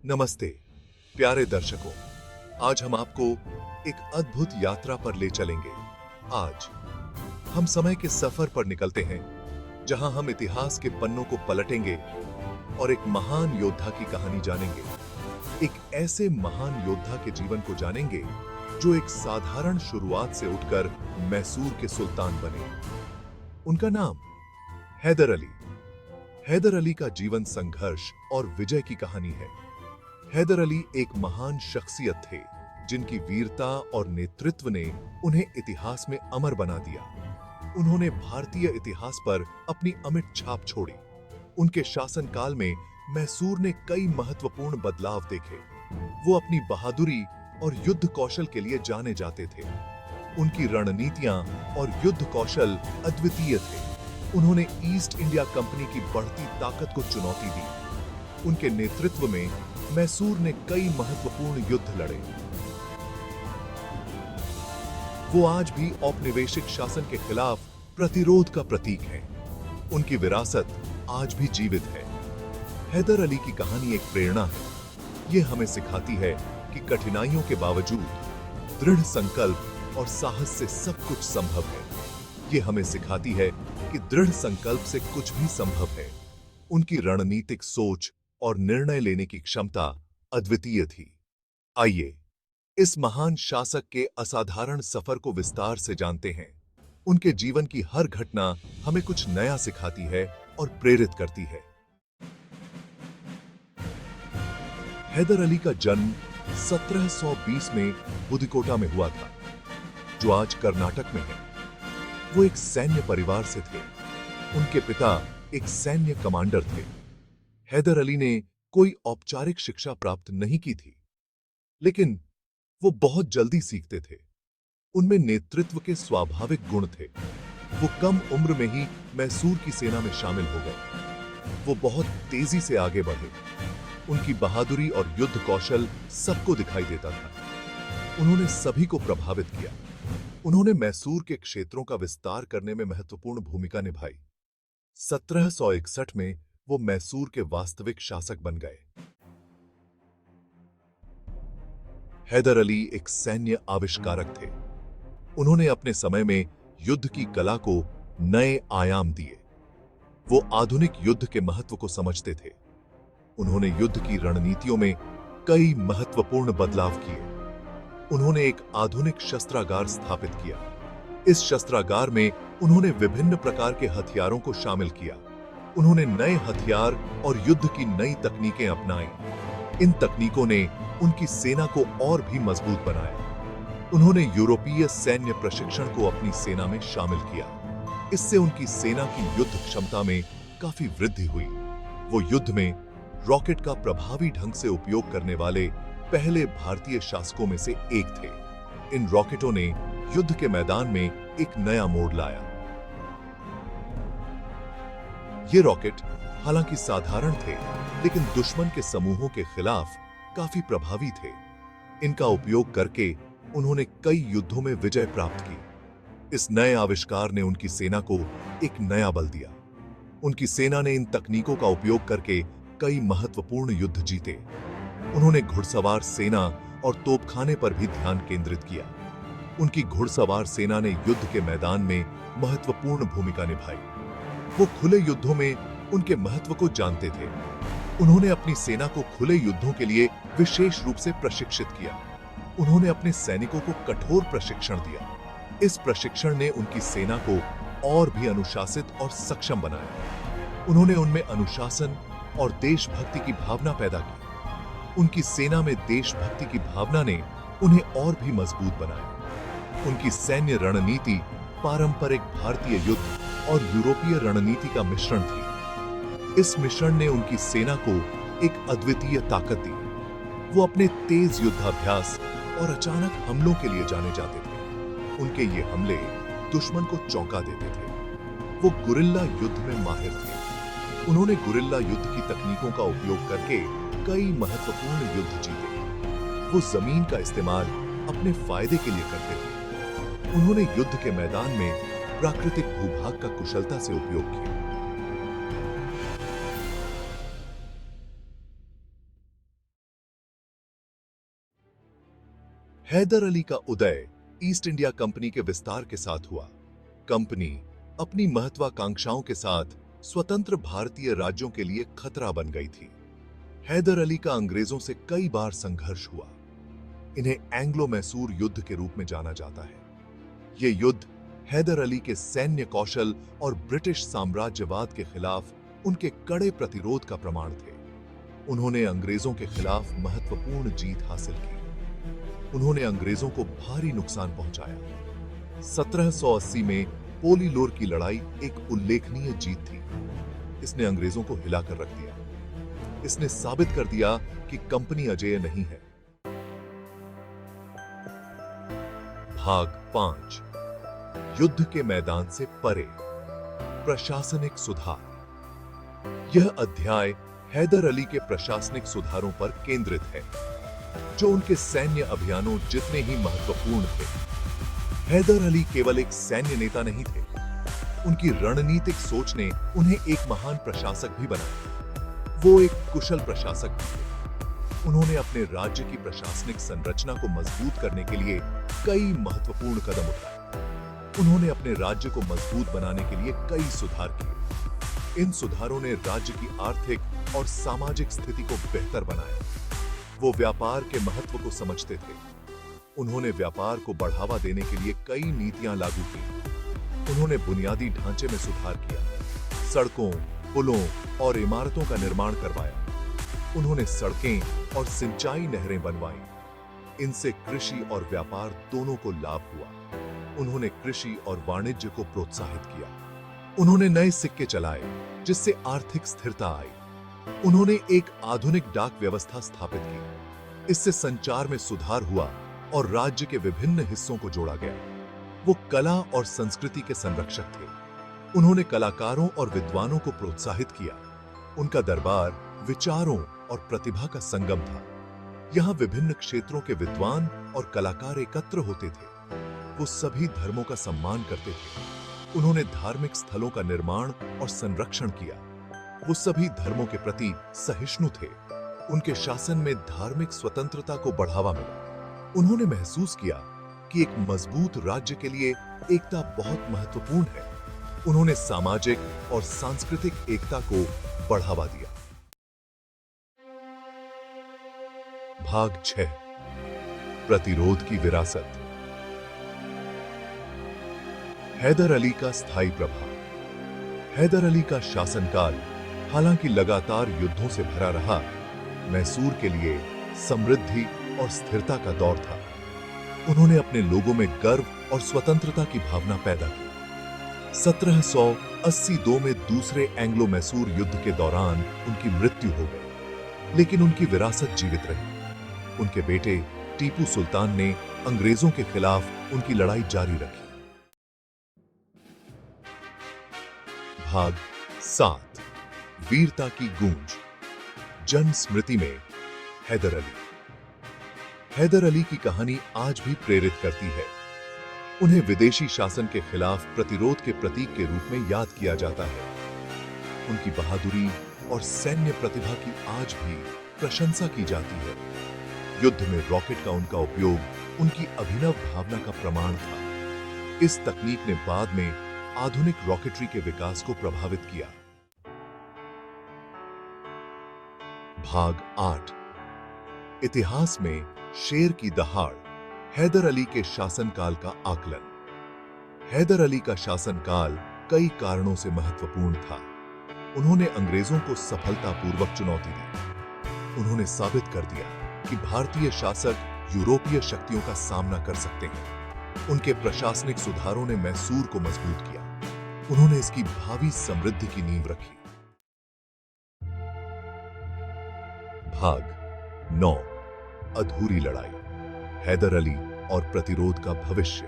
नमस्ते प्यारे दर्शकों, आज हम आपको एक अद्भुत यात्रा पर ले चलेंगे। आज हम समय के सफर पर निकलते हैं, जहां हम इतिहास के पन्नों को पलटेंगे और एक महान योद्धा की कहानी जानेंगे। एक ऐसे महान योद्धा के जीवन को जानेंगे जो एक साधारण शुरुआत से उठकर मैसूर के सुल्तान बने। उनका नाम हैदर अली। हैदर अली का जीवन संघर्ष और विजय की कहानी है। हैदर अली एक महान शख्सियत थे जिनकी वीरता और नेतृत्व ने उन्हें इतिहास में अमर बना दिया। उन्होंने भारतीय इतिहास पर अपनी अमिट छाप छोड़ी। उनके शासनकाल में मैसूर ने कई महत्वपूर्ण बदलाव देखे। वो अपनी बहादुरी और युद्ध कौशल के लिए जाने जाते थे। उनकी रणनीतियां और युद्ध कौशल अद्वितीय थे। उन्होंने ईस्ट इंडिया कंपनी की बढ़ती ताकत को चुनौती दी। उनके नेतृत्व में मैसूर ने कई महत्वपूर्ण युद्ध लड़े। वो आज भी औपनिवेशिक शासन के खिलाफ प्रतिरोध का प्रतीक हैं। उनकी विरासत आज भी जीवित है। हैदर अली की कहानी एक प्रेरणा है। ये हमें सिखाती है कि कठिनाइयों के बावजूद दृढ़ संकल्प और साहस से सब कुछ संभव है। ये हमें सिखाती है कि दृढ़ संकल्प से कुछ भी संभव है। उनकी रणनीतिक सोच और निर्णय लेने की क्षमता अद्वितीय थी। आइए इस महान शासक के असाधारण सफर को विस्तार से जानते हैं। उनके जीवन की हर घटना हमें कुछ नया सिखाती है और प्रेरित करती है। हैदर अली का जन्म 1720 में बुदिकोटा में हुआ था, जो आज कर्नाटक में है। वो एक सैन्य परिवार से थे। उनके पिता एक सैन्य कमांडर थे। हैदर अली ने कोई औपचारिक शिक्षा प्राप्त नहीं की थी, लेकिन वो बहुत जल्दी सीखते थे। उनमें नेतृत्व के स्वाभाविक गुण थे। वो कम उम्र में ही मैसूर की सेना में शामिल हो गए। वो बहुत तेजी से आगे बढ़े। उनकी बहादुरी और युद्ध कौशल सबको दिखाई देता था। उन्होंने सभी को प्रभावित किया। उन्होंने मैसूर के क्षेत्रों का विस्तार करने में महत्वपूर्ण भूमिका निभाई। 1761 में वो मैसूर के वास्तविक शासक बन गए। हैदर अली एक सैन्य आविष्कारक थे। उन्होंने अपने समय में युद्ध की कला को नए आयाम दिए। वो आधुनिक युद्ध के महत्व को समझते थे। उन्होंने युद्ध की रणनीतियों में कई महत्वपूर्ण बदलाव किए। उन्होंने एक आधुनिक शस्त्रागार स्थापित किया। इस शस्त्रागार में उन्होंने विभिन्न प्रकार के हथियारों को शामिल किया। उन्होंने नए हथियार और युद्ध की नई तकनीकें अपनाई। इन तकनीकों ने उनकी सेना को और भी मजबूत बनाया। उन्होंने यूरोपीय सैन्य प्रशिक्षण को अपनी सेना में शामिल किया। इससे उनकी सेना की युद्ध क्षमता में काफी वृद्धि हुई। वो युद्ध में रॉकेट का प्रभावी ढंग से उपयोग करने वाले पहले भारतीय शासकों में से एक थे। इन रॉकेटों ने युद्ध के मैदान में एक नया मोड़ लाया। ये रॉकेट हालांकि साधारण थे, लेकिन दुश्मन के समूहों के खिलाफ काफी प्रभावी थे। इनका उपयोग करके उन्होंने कई युद्धों में विजय प्राप्त की। इस नए आविष्कार ने उनकी सेना को एक नया बल दिया। उनकी सेना ने इन तकनीकों का उपयोग करके कई महत्वपूर्ण युद्ध जीते। उन्होंने घुड़सवार सेना और तोपखाने पर भी ध्यान केंद्रित किया। उनकी घुड़सवार सेना ने युद्ध के मैदान में महत्वपूर्ण भूमिका निभाई। वो खुले युद्धों में उनके महत्व को जानते थे। उन्होंने अपनी सेना को खुले युद्धों के लिए विशेष रूप से प्रशिक्षित किया। उन्होंने अपने सैनिकों को कठोर प्रशिक्षण दिया। इस प्रशिक्षण ने उनकी सेना को और भी अनुशासित और सक्षम बनाया। उन्होंने उनमें अनुशासन और देशभक्ति की भावना पैदा की। उनकी सेना में देशभक्ति की भावना ने उन्हें और भी मजबूत बनाया। उनकी सैन्य रणनीति पारंपरिक भारतीय युद्ध और यूरोपीय रणनीति का मिश्रण थी। इस मिश्रण ने उनकी सेना को एक अद्वितीय ताकत दी। वो अपने तेज युद्धाभ्यास और अचानक हमलों के लिए जाने जाते थे। उनके ये हमले दुश्मन को चौंका देते थे। वो गुरिल्ला युद्ध में माहिर थे। उन्होंने गुरिल्ला युद्ध की तकनीकों का उपयोग करके कई महत्वपूर्ण युद्ध जीते। वो जमीन का इस्तेमाल अपने फायदे के लिए करते थे। उन्होंने युद्ध के मैदान में प्राकृतिक भूभाग का कुशलता से उपयोग किया। हैदर अली का उदय ईस्ट इंडिया कंपनी के विस्तार के साथ हुआ। कंपनी अपनी महत्वाकांक्षाओं के साथ स्वतंत्र भारतीय राज्यों के लिए खतरा बन गई थी। हैदर अली का अंग्रेजों से कई बार संघर्ष हुआ। इन्हें एंग्लो मैसूर युद्ध के रूप में जाना जाता है। यह युद्ध हैदर अली के सैन्य कौशल और ब्रिटिश साम्राज्यवाद के खिलाफ उनके कड़े प्रतिरोध का प्रमाण थे। उन्होंने अंग्रेजों के खिलाफ महत्वपूर्ण जीत हासिल की। उन्होंने अंग्रेजों को भारी नुकसान पहुंचाया। 1780 में पोलीलोर की लड़ाई एक उल्लेखनीय जीत थी। इसने अंग्रेजों को हिलाकर रख दिया। इसने साबित कर दिया कि कंपनी अजेय नहीं है। भाग 5, युद्ध के मैदान से परे, प्रशासनिक सुधार। यह अध्याय हैदर अली के प्रशासनिक सुधारों पर केंद्रित है, जो उनके सैन्य अभियानों जितने ही महत्वपूर्ण थे। हैदर अली केवल एक सैन्य नेता नहीं थे। उनकी रणनीतिक सोच ने उन्हें एक महान प्रशासक भी बनाया। वो एक कुशल प्रशासक भी थे। उन्होंने अपने राज्य की प्रशासनिक संरचना को मजबूत करने के लिए कई महत्वपूर्ण कदम उठाए। उन्होंने अपने राज्य को मजबूत बनाने के लिए कई सुधार किए। इन सुधारों ने राज्य की आर्थिक और सामाजिक स्थिति को बेहतर बनाया। वो व्यापार के महत्व को समझते थे। उन्होंने व्यापार को बढ़ावा देने के लिए कई नीतियां लागू की। उन्होंने बुनियादी ढांचे में सुधार किया, सड़कों, पुलों और इमारतों का निर्माण करवाया। उन्होंने सड़कें और सिंचाई नहरें बनवाई। इनसे कृषि और व्यापार दोनों को लाभ हुआ। उन्होंने कृषि और वाणिज्य को प्रोत्साहित किया। उन्होंने नए सिक्के चलाए, जिससे आर्थिक स्थिरता आई। उन्होंने एक आधुनिक डाक व्यवस्था स्थापित की। इससे संचार में सुधार हुआ और राज्य के विभिन्न हिस्सों को जोड़ा गया। वो कला और संस्कृति के संरक्षक थे। उन्होंने कलाकारों और विद्वानों को प्रोत्साहित किया। उनका दरबार विचारों और प्रतिभा का संगम था। यहाँ विभिन्न क्षेत्रों के विद्वान और कलाकार एकत्र होते थे। वो सभी धर्मों का सम्मान करते थे। उन्होंने धार्मिक स्थलों का निर्माण और संरक्षण किया। वो सभी धर्मों के प्रति सहिष्णु थे। उनके शासन में धार्मिक स्वतंत्रता को बढ़ावा मिला। उन्होंने महसूस किया कि एक मजबूत राज्य के लिए एकता बहुत महत्वपूर्ण है। उन्होंने सामाजिक और सांस्कृतिक एकता को बढ़ावा दिया। भाग 6, प्रतिरोध की विरासत। हैदर अली का स्थायी प्रभाव। हैदर अली का शासनकाल हालांकि लगातार युद्धों से भरा रहा, मैसूर के लिए समृद्धि और स्थिरता का दौर था। उन्होंने अपने लोगों में गर्व और स्वतंत्रता की भावना पैदा की। 1782 में दूसरे एंग्लो मैसूर युद्ध के दौरान उनकी मृत्यु हो गई, लेकिन उनकी विरासत जीवित रही। उनके बेटे टीपू सुल्तान ने अंग्रेजों के खिलाफ उनकी लड़ाई जारी रखी। भाग 7, वीरता की गूंज। जन स्मृति में हैदर अली। हैदर अली की कहानी आज भी प्रेरित करती है। उन्हें विदेशी शासन के खिलाफ प्रतिरोध के प्रतीक के रूप में याद किया जाता है। उनकी बहादुरी और सैन्य प्रतिभा की आज भी प्रशंसा की जाती है। युद्ध में रॉकेट का उनका उपयोग उनकी अभिनव भावना का प्रमाण था। इस तकनीक ने बाद में आधुनिक रॉकेटरी के विकास को प्रभावित किया। भाग 8, इतिहास में शेर की दहाड़। हैदर अली के शासनकाल का आकलन। हैदर अली का शासनकाल कई कारणों से महत्वपूर्ण था। उन्होंने अंग्रेजों को सफलतापूर्वक चुनौती दी। उन्होंने साबित कर दिया कि भारतीय शासक यूरोपीय शक्तियों का सामना कर सकते हैं। उनके प्रशासनिक सुधारों ने मैसूर को मजबूत किया। उन्होंने इसकी भावी समृद्धि की नींव रखी। भाग 9, अधूरी लड़ाई। हैदर अली और प्रतिरोध का भविष्य।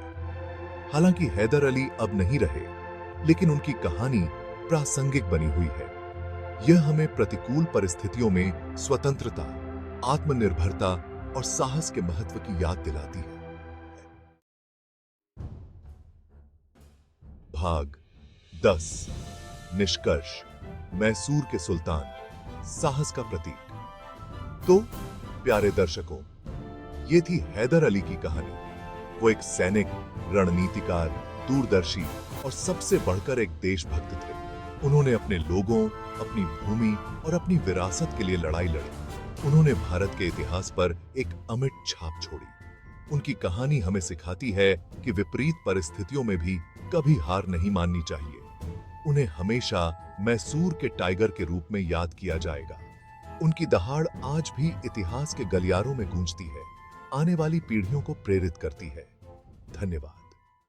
हालांकि हैदर अली अब नहीं रहे, लेकिन उनकी कहानी प्रासंगिक बनी हुई है। यह हमें प्रतिकूल परिस्थितियों में स्वतंत्रता, आत्मनिर्भरता और साहस के महत्व की याद दिलाती है। भाग 10, निष्कर्ष। मैसूर के सुल्तान, साहस का प्रतीक। तो प्यारे दर्शकों, ये थी हैदर अली की कहानी। वो एक सैनिक, रणनीतिकार, दूरदर्शी और सबसे बढ़कर एक देशभक्त थे। उन्होंने अपने लोगों, अपनी भूमि और अपनी विरासत के लिए लड़ाई लड़ी। उन्होंने भारत के इतिहास पर एक अमिट छाप छोड़ी। उनकी कहानी हमें सिखाती है कि विपरीत परिस्थितियों में भी कभी हार नहीं माननी चाहिए। उन्हें हमेशा मैसूर के टाइगर के रूप में याद किया जाएगा। उनकी दहाड़ आज भी इतिहास के गलियारों में गूंजती है, आने वाली पीढ़ियों को प्रेरित करती है। धन्यवाद।